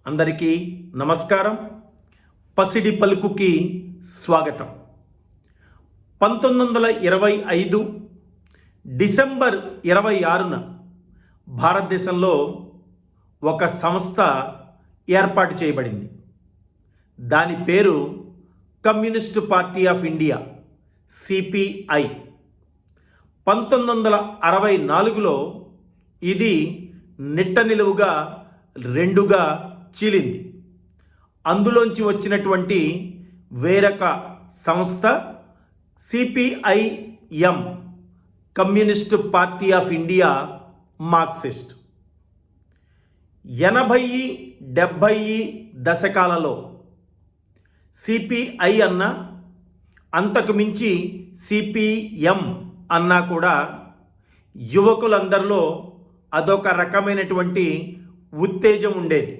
అందరికీ నమస్కారం. పసిడి పలుకుకి స్వాగతం. 1925 డిసెంబర్ 26న భారతదేశంలో ఒక సంస్థ ఏర్పాటు చేయబడింది. దాని పేరు communist party of India, CPI. 1964లో ఇది నిట్ట నిలువుగా రెండుగా చీలింది. అందులోంచి వచ్చినటువంటి వేరొక సంస్థ CPIM, communist party of India Marxist. 80-70 దశకాలలో సిపిఐ అన్నా, అంతకు మించి సిపిఎం అన్నా కూడా యువకులందరిలో అదొక రకమైనటువంటి ఉత్తేజం ఉండేది.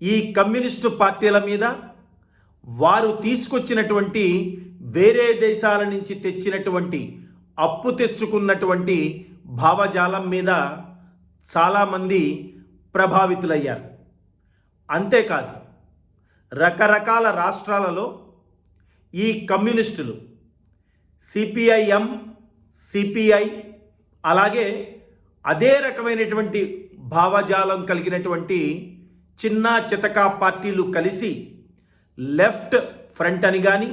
ఈ కమ్యూనిస్టు పార్టీల మీద వారు తీసుకొచ్చినటువంటి వేరే దేశాల నుంచి తెచ్చినటువంటి అప్పు తెచ్చుకున్నటువంటి భావజాలం మీద చాలామంది ప్రభావితులయ్యారు. అంతేకాదు, రకరకాల రాష్ట్రాలలో ఈ కమ్యూనిస్టులు సిపిఐఎం, సిపిఐ, అలాగే అదే రకమైనటువంటి భావజాలం కలిగినటువంటి చిన్న చితకా పార్టీలు కలిసి లెఫ్ట్ ఫ్రంట్ అని కానీ,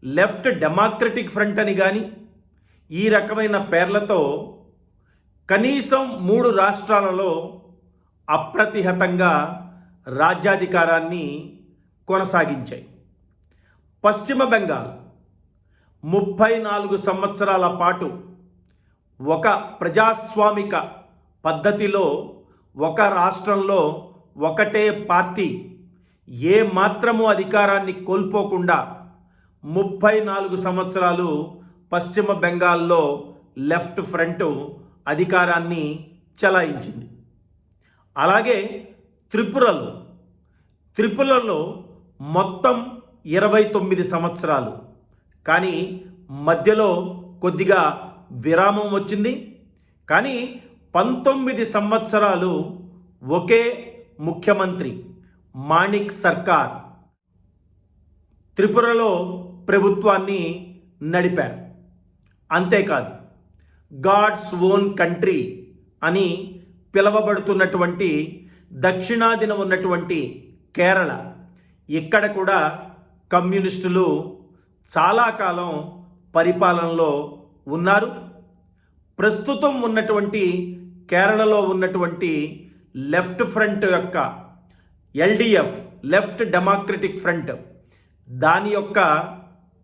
లెఫ్ట్ డెమోక్రటిక్ ఫ్రంట్ అని కానీ, ఈ రకమైన పేర్లతో కనీసం 3 రాష్ట్రాలలో అప్రతిహతంగా రాజ్యాధికారాన్ని కొనసాగించాయి. పశ్చిమ బెంగాల్ 34 సంవత్సరాల పాటు ఒక ప్రజాస్వామిక పద్ధతిలో ఒక రాష్ట్రంలో ఒకటే పార్టీ ఏ మాత్రము అధికారాన్ని కోల్పోకుండా 34 సంవత్సరాలు పశ్చిమ బెంగాల్లో లెఫ్ట్ ఫ్రంట్ అధికారాన్ని చెలాయించింది. అలాగే త్రిపురలో మొత్తం 29 సంవత్సరాలు, కానీ మధ్యలో కొద్దిగా విరామం వచ్చింది. కానీ 19 సంవత్సరాలు ఒకే ముఖ్యమంత్రి మాణిక్ సర్కార్ త్రిపురలో ప్రభుత్వాన్ని నడిపారు. అంతేకాదు, గాడ్స్ ఓన్ కంట్రీ అని పిలువబడుతున్నటువంటి దక్షిణాదిన ఉన్నటువంటి కేరళ, ఇక్కడ కూడా కమ్యూనిస్టులు చాలా కాలం పరిపాలనలో ఉన్నారు. ప్రస్తుతం ఉన్నటువంటి కేరళలో ఉన్నటువంటి లెఫ్ట్ ఫ్రంట్ యొక్క ఎల్డిఎఫ్, లెఫ్ట్ డెమోక్రటిక్ ఫ్రంట్, దాని యొక్క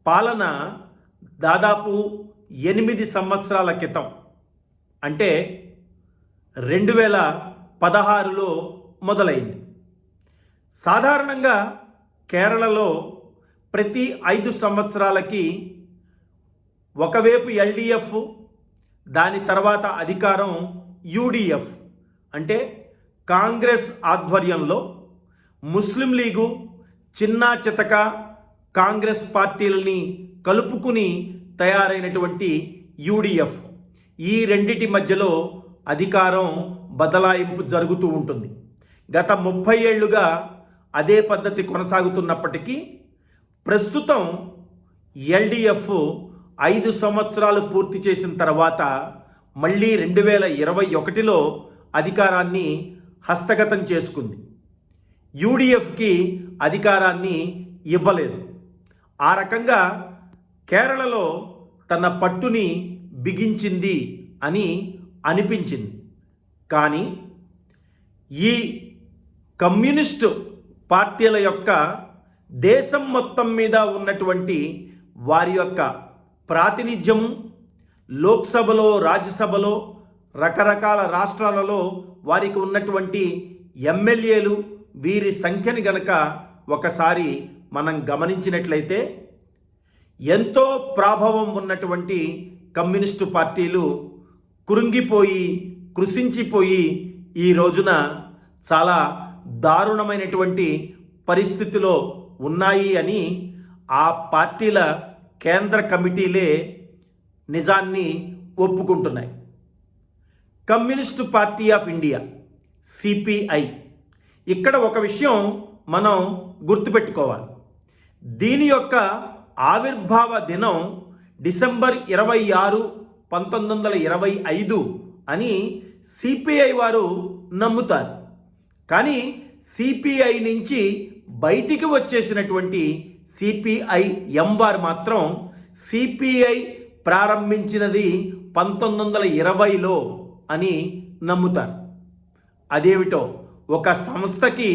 పాలన దాదాపు 8 సంవత్సరాల క్రితం, అంటే 2016లో మొదలైంది. సాధారణంగా కేరళలో ప్రతి 5 సంవత్సరాలకి ఒకవైపు ఎల్డిఎఫ్, దాని తర్వాత అధికారం యూడిఎఫ్, అంటే కాంగ్రెస్ ఆధ్వర్యంలో ముస్లిం లీగు, చిన్నా చితక కాంగ్రెస్ పార్టీలని కలుపుకుని తయారైనటువంటి యూడిఎఫ్, ఈ రెండిటి మధ్యలో అధికారం బదలాయింపు జరుగుతూ ఉంటుంది. గత 30 ఏళ్లుగా అదే పద్ధతి కొనసాగుతున్నప్పటికీ ప్రస్తుతం ఎల్డిఎఫ్ 5 సంవత్సరాలు పూర్తి చేసిన తర్వాత మళ్ళీ 2021లో అధికారాన్ని హస్తగతం చేసుకుంది. యూడిఎఫ్కి అధికారాన్ని ఇవ్వలేదు. ఆ రకంగా కేరళలో తన పట్టుని బిగించింది అని అనిపించింది. కానీ ఈ కమ్యూనిస్టు పార్టీల యొక్క దేశం మొత్తం మీద ఉన్నటువంటి వారి యొక్క ప్రాతినిధ్యము, లోక్సభలో, రాజ్యసభలో, రకరకాల రాష్ట్రాలలో వారికి ఉన్నటువంటి ఎమ్మెల్యేలు, వీరి సంఖ్యని గనక ఒకసారి మనం గమనించినట్లయితే ఎంతో ప్రాభవం ఉన్నటువంటి కమ్యూనిస్టు పార్టీలు కృంగిపోయి, కృషించిపోయి ఈ రోజున చాలా దారుణమైనటువంటి పరిస్థితిలో ఉన్నాయి అని ఆ పార్టీల కేంద్ర కమిటీలే నిజాన్ని ఒప్పుకుంటున్నాయి. Communist party of India, CPI, ఇక్కడ ఒక విషయం మనం గుర్తుపెట్టుకోవాలి. దీని యొక్క ఆవిర్భావ దినం డిసెంబర్ 26, 1925 అని సిపిఐ వారు నమ్ముతారు. కానీ సిపిఐ నుంచి బయటికి వచ్చేసినటువంటి సిపిఐఎం వారు మాత్రం సిపిఐ ప్రారంభించినది 1920లో అని నమ్ముతారు. అదేమిటో, ఒక సంస్థకి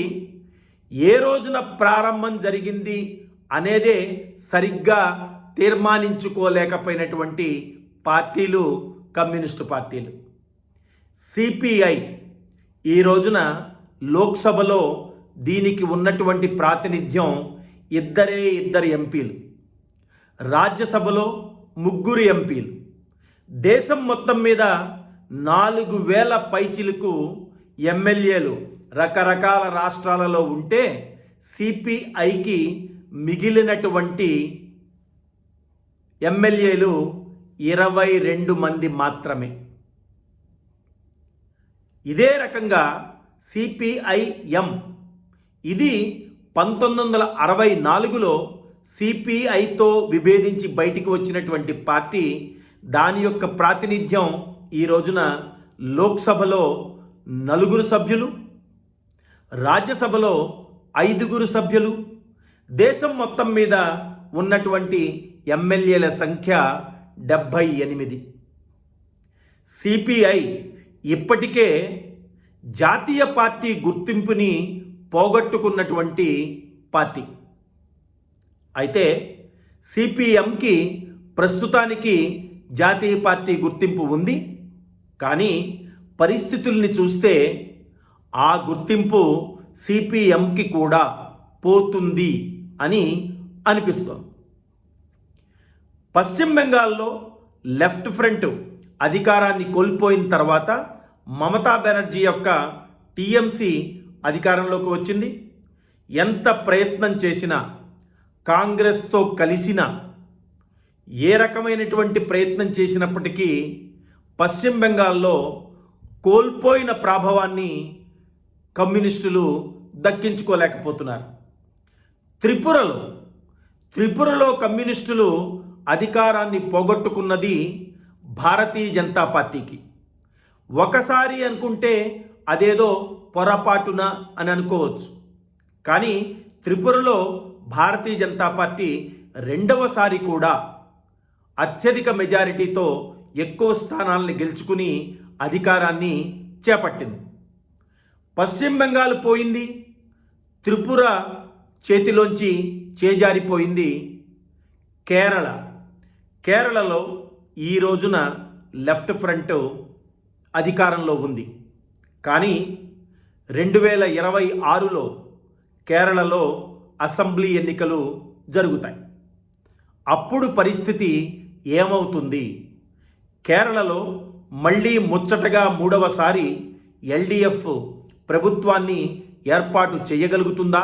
ఏ రోజున ప్రారంభం జరిగింది అనేదే సరిగ్గా తీర్మానించుకోలేకపోయినటువంటి పార్టీలు కమ్యూనిస్టు పార్టీలు. సిపిఐ ఈ రోజున లోక్సభలో దీనికి ఉన్నటువంటి ప్రాతినిధ్యం ఇద్దరు ఎంపీలు, రాజ్యసభలో 3 ఎంపీలు, దేశం మొత్తం మీద 4000 పైచిలకు ఎమ్మెల్యేలు రకరకాల రాష్ట్రాలలో ఉంటే సిపిఐకి మిగిలినటువంటి ఎమ్మెల్యేలు 22 మంది మాత్రమే. ఇదే రకంగా సిపిఐఎం ఇది 1964లో సిపిఐతో విభేదించి బయటికి వచ్చినటువంటి పార్టీ. దాని యొక్క ప్రాతినిధ్యం ఈ రోజున లోక్సభలో 4 సభ్యులు, రాజ్యసభలో 5 సభ్యులు, దేశం మొత్తం మీద ఉన్నటువంటి ఎమ్మెల్యేల సంఖ్య 78. సిపిఐ ఇప్పటికే జాతీయ పార్టీ గుర్తింపుని పోగొట్టుకున్నటువంటి పార్టీ. అయితే సిపిఎంకి ప్రస్తుతానికి జాతీయ పార్టీ గుర్తింపు ఉంది. కానీ పరిస్థితుల్ని చూస్తే ఆ గుర్తింపు సిపిఎంకి కూడా పోతుంది అని అనిపిస్తోంది. పశ్చిమ బెంగాల్లో లెఫ్ట్ ఫ్రంట్ అధికారాన్ని కోల్పోయిన తర్వాత మమతా బెనర్జీ యొక్క టీఎంసీ అధికారంలోకి వచ్చింది. ఎంత ప్రయత్నం చేసినా, కాంగ్రెస్తో కలిసిన ఏ రకమైనటువంటి ప్రయత్నం చేసినప్పటికీ పశ్చిమ బెంగాల్లో కోల్పోయిన ప్రాభవాన్ని కమ్యూనిస్టులు దక్కించుకోలేకపోతున్నారు. త్రిపురలో కమ్యూనిస్టులు అధికారాన్ని పోగొట్టుకున్నది భారతీయ జనతా పార్టీకి. ఒకసారి అనుకుంటే అదేదో పొరపాటున అని అనుకోవచ్చు. కానీ త్రిపురలో భారతీయ జనతా పార్టీ రెండవసారి కూడా అత్యధిక మెజారిటీతో ఎక్కువ స్థానాలను గెలుచుకుని అధికారాన్ని చేపట్టింది. పశ్చిమ బెంగాల్ పోయింది, త్రిపుర చేతిలోంచి చేజారిపోయింది. కేరళలో ఈ రోజున లెఫ్ట్ ఫ్రంట్ అధికారంలో ఉంది. కానీ 2026లో కేరళలో అసెంబ్లీ ఎన్నికలు జరుగుతాయి. అప్పుడు పరిస్థితి ఏమవుతుంది? కేరళలో మళ్ళీ ముచ్చటగా 3వసారి ఎల్డిఎఫ్ ప్రభుత్వాన్ని ఏర్పాటు చేయగలుగుతుందా?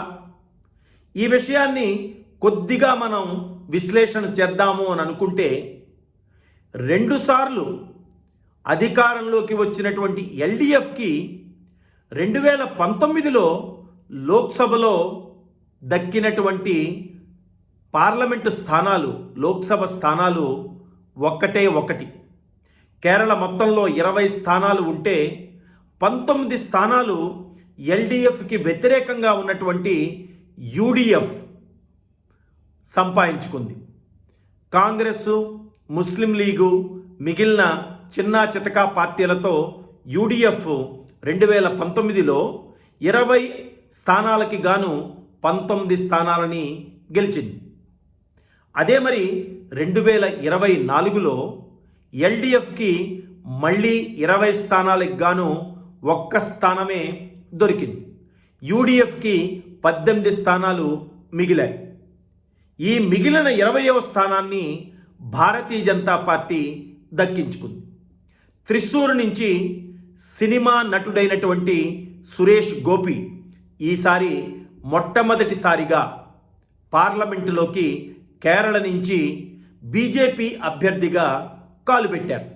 ఈ విషయాన్ని కొద్దిగా మనం విశ్లేషణ చేద్దాము అని అనుకుంటే, 2 సార్లు అధికారంలోకి వచ్చినటువంటి ఎల్డిఎఫ్కి 2019లో లోక్సభలో దక్కినటువంటి పార్లమెంటు స్థానాలు, లోక్సభ స్థానాలు ఒకటి. కేరళ మొత్తంలో 20 స్థానాలు ఉంటే 19 స్థానాలు ఎల్డిఎఫ్కి వ్యతిరేకంగా ఉన్నటువంటి యూడిఎఫ్ సంపాదించుకుంది. కాంగ్రెస్, ముస్లిం లీగు, మిగిలిన చిన్న చితకా పార్టీలతో యూడిఎఫ్ 2019లో 20 స్థానాలకి గాను 19 స్థానాలని గెలిచింది. అదే మరి 2024లో ఎల్డిఎఫ్కి మళ్ళీ 20 స్థానాలకు గాను 1 స్థానమే దొరికింది. యూడిఎఫ్కి 18 స్థానాలు మిగిలాయి. ఈ మిగిలిన 20వ స్థానాన్ని భారతీయ జనతా పార్టీ దక్కించుకుంది. త్రిశూర్ నుంచి సినిమా నటుడైనటువంటి సురేష్ గోపి ఈసారి మొట్టమొదటిసారిగా పార్లమెంటులోకి కేరళ నుంచి బీజేపీ అభ్యర్థిగా కాలుపెట్టారు.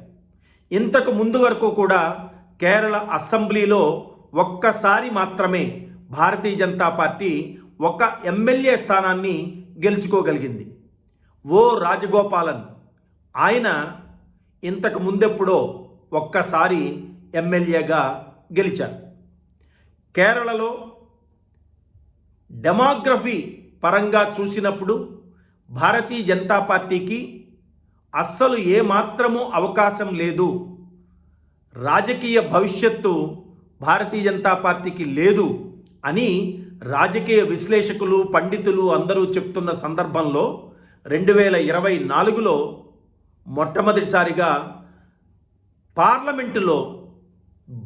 ఇంతకు ముందు వరకు కూడా కేరళ అసెంబ్లీలో ఒక్కసారి మాత్రమే భారతీయ జనతా పార్టీ ఒక ఎమ్మెల్యే స్థానాన్ని గెలుచుకోగలిగింది. ఓ రాజగోపాలన్, ఆయన ఇంతకు ముందెప్పుడో ఒక్కసారి ఎమ్మెల్యేగా గెలిచారు. కేరళలో డెమోగ్రఫీ పరంగా చూసినప్పుడు భారతీయ జనతా పార్టీకి అస్సలు ఏమాత్రమూ అవకాశం లేదు, రాజకీయ భవిష్యత్తు భారతీయ జనతా పార్టీకి లేదు అని రాజకీయ విశ్లేషకులు, పండితులు అందరూ చెప్తున్న సందర్భంలో 2024లో మొట్టమొదటిసారిగా పార్లమెంటులో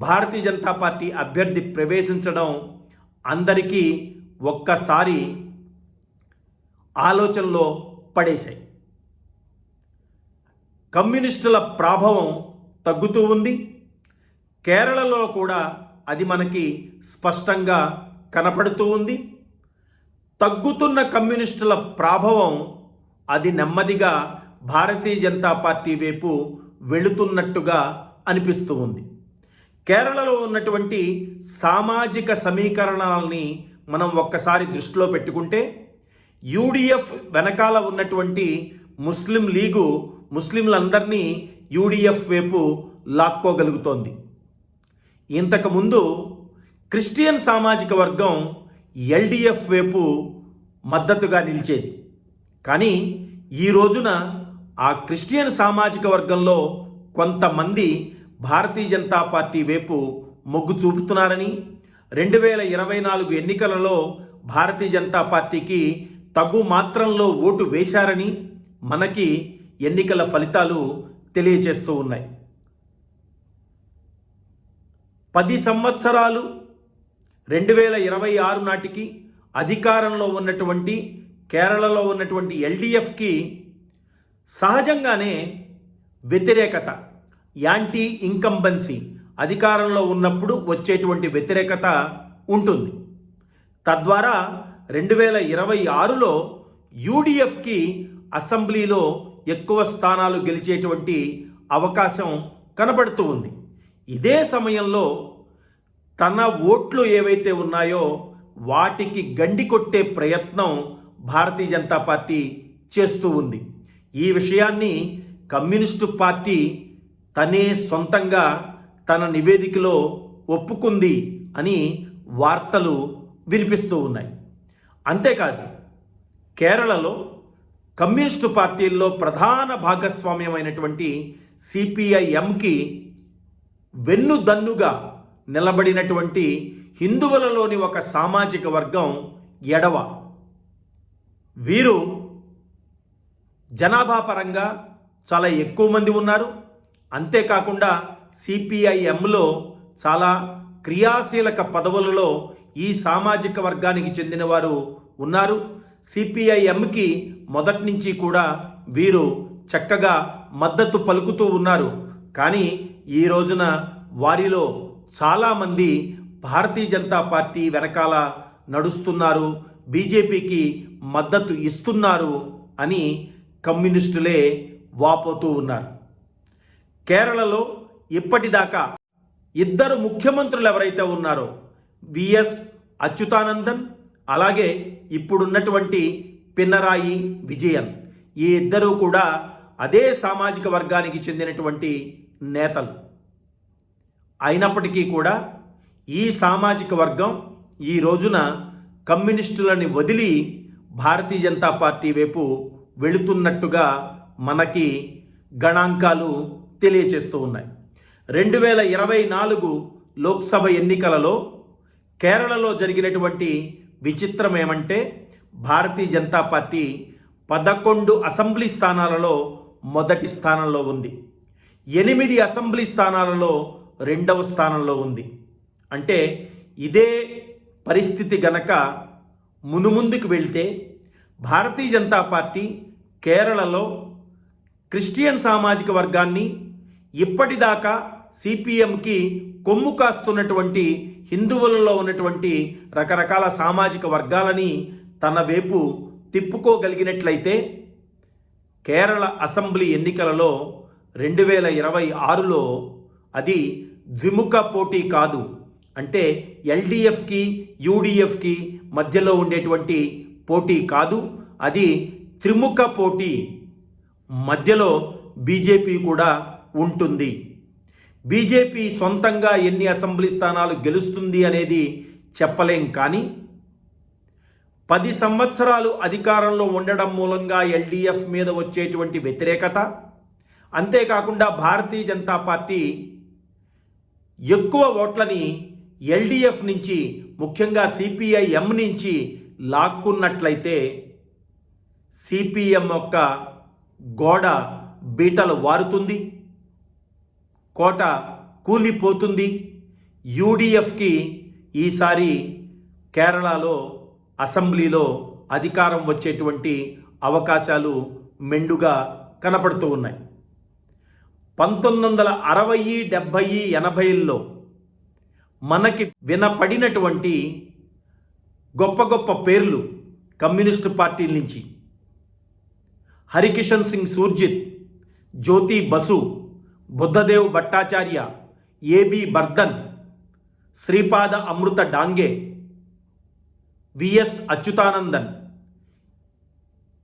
భారతీయ జనతా పార్టీ అభ్యర్థి ప్రవేశించడం అందరికీ ఒక్కసారి ఆలోచనలో పడేశాయి. కమ్యూనిస్టుల ప్రభావం తగ్గుతూ ఉంది. కేరళలో కూడా అది మనకి స్పష్టంగా కనపడుతూ ఉంది. తగ్గుతున్న కమ్యూనిస్టుల ప్రభావం అది నెమ్మదిగా భారతీయ జనతా పార్టీ వైపు వెళుతున్నట్టుగా అనిపిస్తూ ఉంది. కేరళలో ఉన్నటువంటి సామాజిక సమీకరణాలని మనం ఒక్కసారి దృష్టిలో పెట్టుకుంటే యూడిఎఫ్ వెనకాల ఉన్నటువంటి ముస్లిం లీగు ముస్లింలందరినీ యూడిఎఫ్ వైపు లాక్కోగలుగుతోంది. ఇంతకుముందు క్రిస్టియన్ సామాజిక వర్గం ఎల్డిఎఫ్ వైపు మద్దతుగా నిలిచేది. కానీ ఈ రోజున ఆ క్రిస్టియన్ సామాజిక వర్గంలో కొంతమంది భారతీయ జనతా పార్టీ వైపు మొగ్గు చూపుతున్నారని, 2024 ఎన్నికలలో భారతీయ జనతా పార్టీకి తగు మాత్రంలో ఓటు వేశారని మనకి ఎన్నికల ఫలితాలు తెలియజేస్తూ ఉన్నాయి. 10 సంవత్సరాలు 2026 నాటికి అధికారంలో ఉన్నటువంటి కేరళలో ఉన్నటువంటి ఎల్డిఎఫ్కి సహజంగానే వ్యతిరేకత, యాంటీ ఇంకంబెన్సీ, అధికారంలో ఉన్నప్పుడు వచ్చేటువంటి వ్యతిరేకత ఉంటుంది. తద్వారా 2026లో యూడిఎఫ్కి అసెంబ్లీలో ఎక్కువ స్థానాలు గెలిచేటువంటి అవకాశం కనబడుతూ ఉంది. ఇదే సమయంలో తన ఓట్లు ఏవైతే ఉన్నాయో వాటికి గండి కొట్టే ప్రయత్నం భారతీయ జనతా పార్టీ చేస్తూ ఉంది. ఈ విషయాన్ని కమ్యూనిస్టు పార్టీ తనే సొంతంగా తన నివేదికలో ఒప్పుకుంది అని వార్తలు వినిపిస్తూ ఉన్నాయి. అంతేకాదు, కేరళలో కమ్యూనిస్టు పార్టీల్లో ప్రధాన భాగస్వామ్యమైనటువంటి సిపిఐఎంకి వెన్నుదన్నుగా నిలబడినటువంటి హిందువులలోని ఒక సామాజిక వర్గం ఎడవ. వీరు జనాభా పరంగా చాలా ఎక్కువ మంది ఉన్నారు. అంతేకాకుండా సిపిఐఎంలో చాలా క్రియాశీలక పదవులలో ఈ సామాజిక వర్గానికి చెందిన వారు ఉన్నారు. సిపిఐఎంకి మొదటి నుంచి కూడా వీరు చక్కగా మద్దతు పలుకుతూ ఉన్నారు. కానీ ఈ రోజున వారిలో చాలామంది భారతీయ జనతా పార్టీ వెనకాల నడుస్తున్నారు, బీజేపీకి మద్దతు ఇస్తున్నారు అని కమ్యూనిస్టులే వాపోతూ ఉన్నారు. కేరళలో ఇప్పటిదాకా ఇద్దరు ముఖ్యమంత్రులు ఎవరైతే ఉన్నారో విఎస్ అచ్యుతానందన్, అలాగే ఇప్పుడున్నటువంటి పినరాయి విజయన్, ఈ ఇద్దరూ కూడా అదే సామాజిక వర్గానికి చెందినటువంటి నేతలు. అయినప్పటికీ కూడా ఈ సామాజిక వర్గం ఈ రోజున కమ్యూనిస్టులని వదిలి భారతీయ జనతా పార్టీ వైపు వెళుతున్నట్టుగా మనకి గణాంకాలు తెలియచేస్తూ ఉన్నాయి. 2024 లోక్సభ ఎన్నికలలో కేరళలో జరిగినటువంటి విచిత్రం ఏమంటే భారతీయ జనతా పార్టీ 11 అసెంబ్లీ స్థానాలలో మొదటి స్థానంలో ఉంది, 8 అసెంబ్లీ స్థానాలలో రెండవ స్థానంలో ఉంది. అంటే ఇదే పరిస్థితి గనక మునుముందుకు వెళ్తే భారతీయ జనతా పార్టీ కేరళలో క్రిస్టియన్ సామాజిక వర్గాన్ని, ఇప్పటిదాకా సిపిఎంకి కొమ్ము కాస్తున్నటువంటి హిందువులలో ఉన్నటువంటి రకరకాల సామాజిక వర్గాలని తన వైపు తిప్పుకోగలిగినట్లయితే కేరళ అసెంబ్లీ ఎన్నికలలో 2026లో అది ద్విముఖ పోటీ కాదు, అంటే ఎల్డిఎఫ్కి యూడిఎఫ్కి మధ్యలో ఉండేటువంటి పోటీ కాదు, అది త్రిముఖ పోటీ. మధ్యలో బీజేపీ కూడా ఉంటుంది. బీజేపీ సొంతంగా ఎన్ని అసెంబ్లీ స్థానాలు గెలుస్తుంది అనేది చెప్పలేం, కానీ 10 సంవత్సరాలు అధికారంలో ఉండడం మూలంగా ఎల్డిఎఫ్ మీద వచ్చేటువంటి వ్యతిరేకత, అంతేకాకుండా భారతీయ జనతా పార్టీ ఎక్కువ ఓట్లని ఎల్డిఎఫ్ నుంచి, ముఖ్యంగా సిపిఐఎం నుంచి లాక్కున్నట్లయితే సిపిఎం యొక్క గోడ బీటలు వారుతుంది, కోట కూలిపోతుంది. యూడిఎఫ్కి ఈసారి కేరళలో అసెంబ్లీలో అధికారం వచ్చేటువంటి అవకాశాలు మెండుగా కనపడుతూ ఉన్నాయి. 1960, 70, 80ల్లో మనకి వినపడినటువంటి గొప్ప గొప్ప పేర్లు కమ్యూనిస్టు పార్టీల నుంచి హరికిషన్ సింగ్ సూర్జిత్, జ్యోతి బసు, బుద్ధదేవ్ భట్టాచార్య, ఏబి బర్ధన్, శ్రీపాద అమృత డాంగే, విఎస్ అచ్యుతానందన్,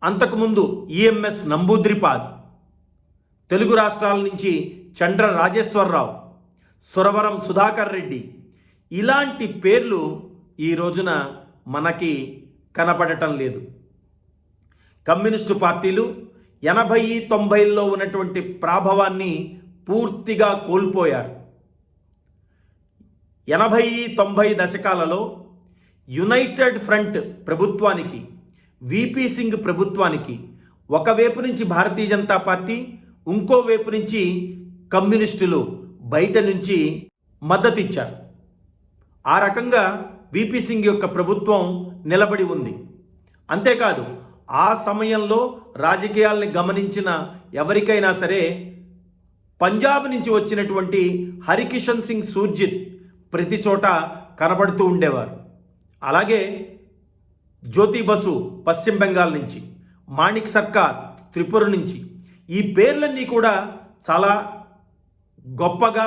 అంతకుముందు ఈఎంఎస్ నంబూద్రిపాద్, తెలుగు రాష్ట్రాల నుంచి చండ్ర రాజేశ్వరరావు, సురవరం సుధాకర్ రెడ్డి, ఇలాంటి పేర్లు ఈ రోజున మనకి కనపడటం లేదు. కమ్యూనిస్టు పార్టీలు 80, 90ల్లో ఉన్నటువంటి ప్రాభవాన్ని పూర్తిగా కోల్పోయారు. 80, 90 దశకాలలో యునైటెడ్ ఫ్రంట్ ప్రభుత్వానికి, విపి సింగ్ ప్రభుత్వానికి ఒకవైపు నుంచి భారతీయ జనతా పార్టీ, ఇంకో వైపు నుంచి కమ్యూనిస్టులు బయట నుంచి మద్దతు ఇచ్చారు. ఆ రకంగా విపి సింగ్ యొక్క ప్రభుత్వం నిలబడి ఉంది. అంతేకాదు ఆ సమయంలో రాజకీయాల్ని గమనించిన ఎవరికైనా సరే పంజాబ్ నుంచి వచ్చినటువంటి హరికిషన్ సింగ్ సూర్జిత్ ప్రతి చోట కనబడుతూ ఉండేవారు. అలాగే జ్యోతి బసు పశ్చిమ బెంగాల్ నుంచి, మాణిక్ సర్కార్ త్రిపుర నుంచి, ఈ పేర్లన్నీ కూడా చాలా గొప్పగా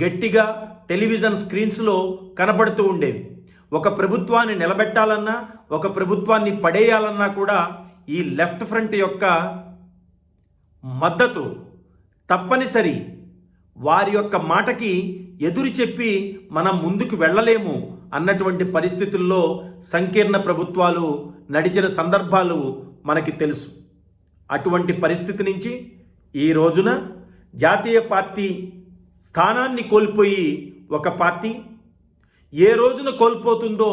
గట్టిగా టెలివిజన్ స్క్రీన్స్లో కనబడుతూ ఉండేవి. ఒక ప్రభుత్వాన్ని నిలబెట్టాలన్నా, ఒక ప్రభుత్వాన్ని పడేయాలన్నా కూడా ఈ లెఫ్ట్ ఫ్రంట్ యొక్క మద్దతు తప్పనిసరి. వారి యొక్క మాటకి ఎదురు చెప్పి మనం ముందుకు వెళ్ళలేము అన్నటువంటి పరిస్థితుల్లో సంకీర్ణ ప్రభుత్వాలు నడిచిన సందర్భాలు మనకి తెలుసు. అటువంటి పరిస్థితి నుంచి ఈ రోజున జాతీయ పార్టీ స్థానాన్ని కోల్పోయి ఒక పార్టీ ఏ రోజున కోల్పోతుందో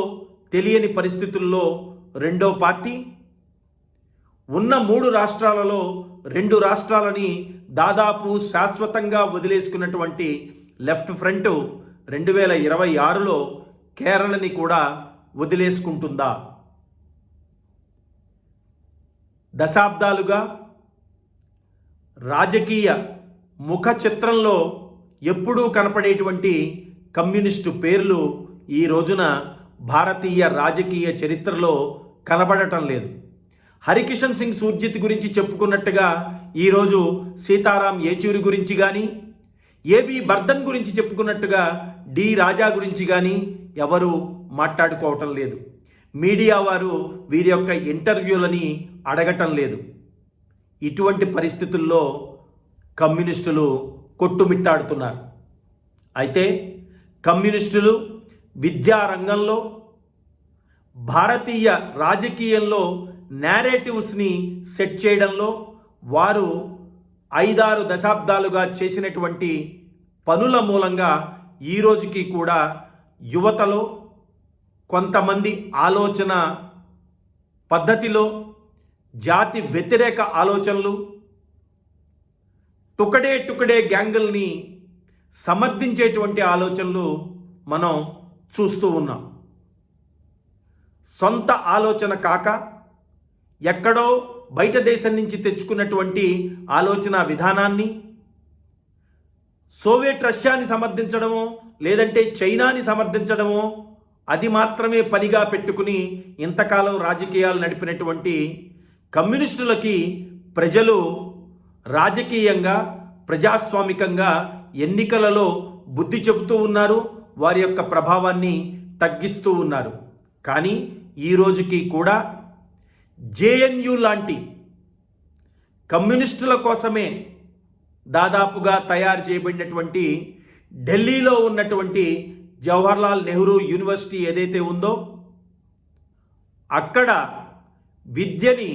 తెలియని పరిస్థితుల్లో రెండో పార్టీ, ఉన్న 3 రాష్ట్రాలలో 2 రాష్ట్రాలని దాదాపు శాశ్వతంగా వదిలేసుకున్నటువంటి లెఫ్ట్ ఫ్రంట్ 2026లో కేరళని కూడా వదిలేసుకుంటుందా? దశాబ్దాలుగా రాజకీయ ముఖ చిత్రంలో ఎప్పుడూ కనపడేటువంటి కమ్యూనిస్టు పేర్లు ఈ రోజున భారతీయ రాజకీయ చరిత్రలో కనబడటం లేదు. హరికిషన్ సింగ్ సూర్జిత్ గురించి చెప్పుకున్నట్టుగా ఈరోజు సీతారాం యేచూరి గురించి కానీ, ఏబి బర్ధన్ గురించి చెప్పుకున్నట్టుగా డి రాజా గురించి కానీ ఎవరు మాట్లాడుకోవటం లేదు. మీడియా వారు వీరి యొక్క ఇంటర్వ్యూలని అడగటం లేదు. ఇటువంటి పరిస్థితుల్లో కమ్యూనిస్టులు కొట్టుమిట్టాడుతున్నారు. అయితే కమ్యూనిస్టులు విద్యారంగంలో, భారతీయ రాజకీయంలో నేరేటివ్స్ని సెట్ చేయడంలో వారు 5-6 దశాబ్దాలుగా చేసినటువంటి పనుల మూలంగా ఈ రోజుకి కూడా యువతలో కొంతమంది ఆలోచన పద్ధతిలో జాతి వ్యతిరేక ఆలోచనలు, టుకడే గ్యాంగుల్ని సమర్థించేటువంటి ఆలోచనలు మనం చూస్తూ ఉన్నాం. సొంత ఆలోచన కాక ఎక్కడో బయట దేశం నుంచి తెచ్చుకున్నటువంటి ఆలోచన విధానాన్ని, సోవియట్ రష్యాని సమర్థించడమో లేదంటే చైనాని సమర్థించడమో అది మాత్రమే పనిగా పెట్టుకుని ఇంతకాలం రాజకీయాలు నడిపినటువంటి కమ్యూనిస్టులకి ప్రజలు రాజకీయంగా, ప్రజాస్వామికంగా ఎన్నికలలో బుద్ధి చెబుతూ ఉన్నారు. వారి యొక్క ప్రభావాన్ని తగ్గిస్తూ ఉన్నారు. కానీ ఈ రోజుకి కూడా జేఎన్యు లాంటి కమ్యూనిస్టుల కోసమే దాదాపుగా తయారు చేయబడినటువంటి ఢిల్లీలో ఉన్నటువంటి జవహర్లాల్ నెహ్రూ యూనివర్సిటీ ఏదైతే ఉందో అక్కడ విద్యని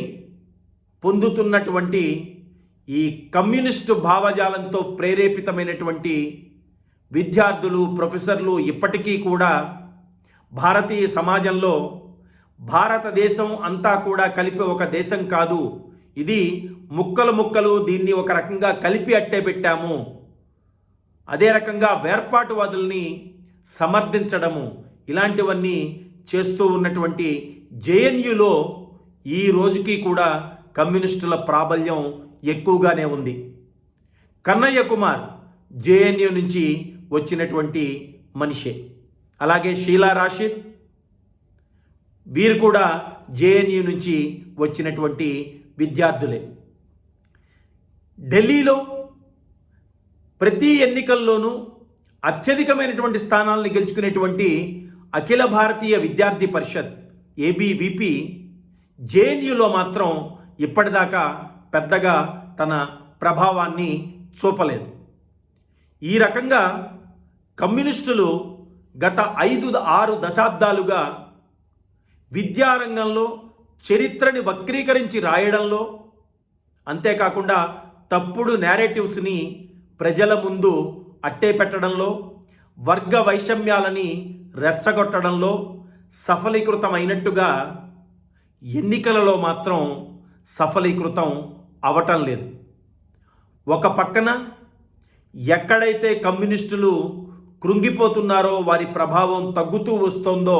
పొందుతున్నటువంటి ఈ కమ్యూనిస్టు భావజాలంతో ప్రేరేపితమైనటువంటి విద్యార్థులు, ప్రొఫెసర్లు ఇప్పటికీ కూడా భారతీయ సమాజంలో భారతదేశం అంతా కూడా కలిపి ఒక దేశం కాదు, ఇది ముక్కలు ముక్కలు, దీన్ని ఒక రకంగా కలిపి అట్టే పెట్టాము, అదే రకంగా వేర్పాటువాదుల్ని సమర్థించడము, ఇలాంటివన్నీ చేస్తూ ఉన్నటువంటి జేఎన్యులో ఈ రోజుకి కూడా కమ్యూనిస్టుల ప్రాబల్యం ఎక్కువగానే ఉంది. కన్నయ్య కుమార్ జేఎన్యు నుంచి వచ్చినటువంటి మనిషే. అలాగే షీలా రాషిద్ వీరు కూడా జేఎన్యు నుంచి వచ్చినటువంటి విద్యార్థులే. ఢిల్లీలో ప్రతి ఎన్నికల్లోనూ అత్యధికమైనటువంటి స్థానాలను గెలుచుకునేటువంటి అఖిల భారతీయ విద్యార్థి పరిషత్ ఏబీవీపీ జేఎన్యులో మాత్రం ఇప్పటిదాకా పెద్దగా తన ప్రభావాన్ని చూపలేదు. ఈ రకంగా కమ్యూనిస్టులు గత 5-6 దశాబ్దాలుగా విద్యారంగంలో చరిత్రని వక్రీకరించి రాయడంలో, అంతేకాకుండా తప్పుడు నేరేటివ్స్ని ప్రజల ముందు అట్టే పెట్టడంలో, వర్గ వైషమ్యాలని రెచ్చగొట్టడంలో సఫలీకృతమైనట్టుగా ఎన్నికలలో మాత్రం సఫలీకృతం అవటం లేదు. ఒక పక్కన ఎక్కడైతే కమ్యూనిస్టులు కృంగిపోతున్నారో, వారి ప్రభావం తగ్గుతూ వస్తోందో,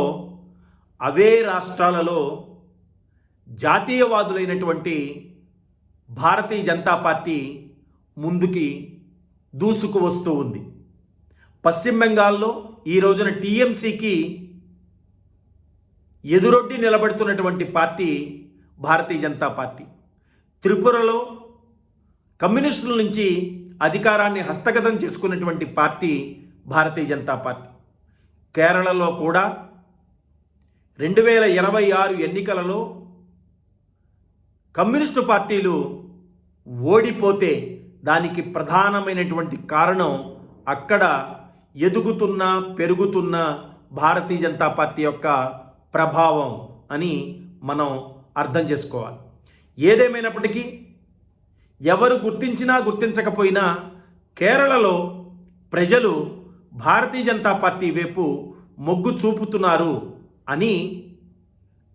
అవే రాష్ట్రాలలో జాతీయవాదులైనటువంటి భారతీయ జనతా పార్టీ ముందుకి దూసుకు వస్తూ ఉంది. పశ్చిమ బెంగాల్లో ఈ రోజున టీఎంసీకి ఎదురొడ్డి నిలబడుతున్నటువంటి పార్టీ భారతీయ జనతా పార్టీ. త్రిపురలో కమ్యూనిస్టుల నుంచి అధికారాన్ని హస్తగతం చేసుకున్నటువంటి పార్టీ భారతీయ జనతా పార్టీ. కేరళలో కూడా 2026 ఎన్నికలలో కమ్యూనిస్టు పార్టీలు ఓడిపోతే దానికి ప్రధానమైనటువంటి కారణం అక్కడ ఎదుగుతున్న పెరుగుతున్న భారతీయ జనతా పార్టీ యొక్క ప్రభావం అని మనం అర్థం చేసుకోవాలి. ఏదేమైనప్పటికీ ఎవరు గుర్తించినా గుర్తించకపోయినా కేరళలో ప్రజలు భారతీయ జనతా పార్టీ వైపు మొగ్గు చూపుతున్నారు అని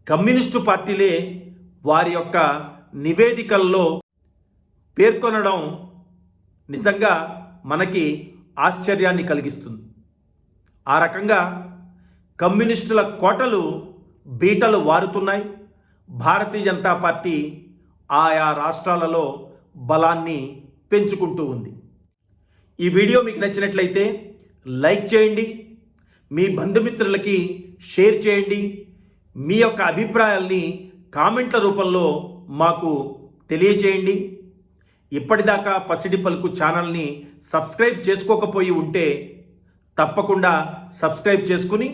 కమ్యూనిస్టు పార్టీలే వారి యొక్క నివేదికల్లో పేర్కొనడం నిజంగా మనకి ఆశ్చర్యాన్ని కలిగిస్తుంది. ఆ రకంగా కమ్యూనిస్టుల కోటలు బీటలు వారుతున్నాయి. భారతీయ జనతా పార్టీ ఆయా రాష్ట్రాలలో బలాన్ని పెంచుకుంటూ ఉంది. ఈ వీడియో మీకు నచ్చినట్లయితే లైక్ చేయండి, మీ బంధుమిత్రులకి షేర్ చేయండి, మీ యొక్క అభిప్రాయాల్ని కామెంట్ల రూపంలో మాకు తెలియచేయండి. ఇప్పటిదాకా పసిడి పలుకు ఛానల్ని సబ్స్క్రైబ్ చేసుకోకపోయి ఉంటే తప్పకుండా సబ్స్క్రైబ్ చేసుకుని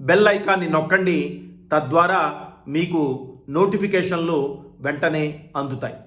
బెల్ ఐకాన్ని నొక్కండి. తద్వారా మీకు నోటిఫికేషన్లు వెంటనే అందుతాయి.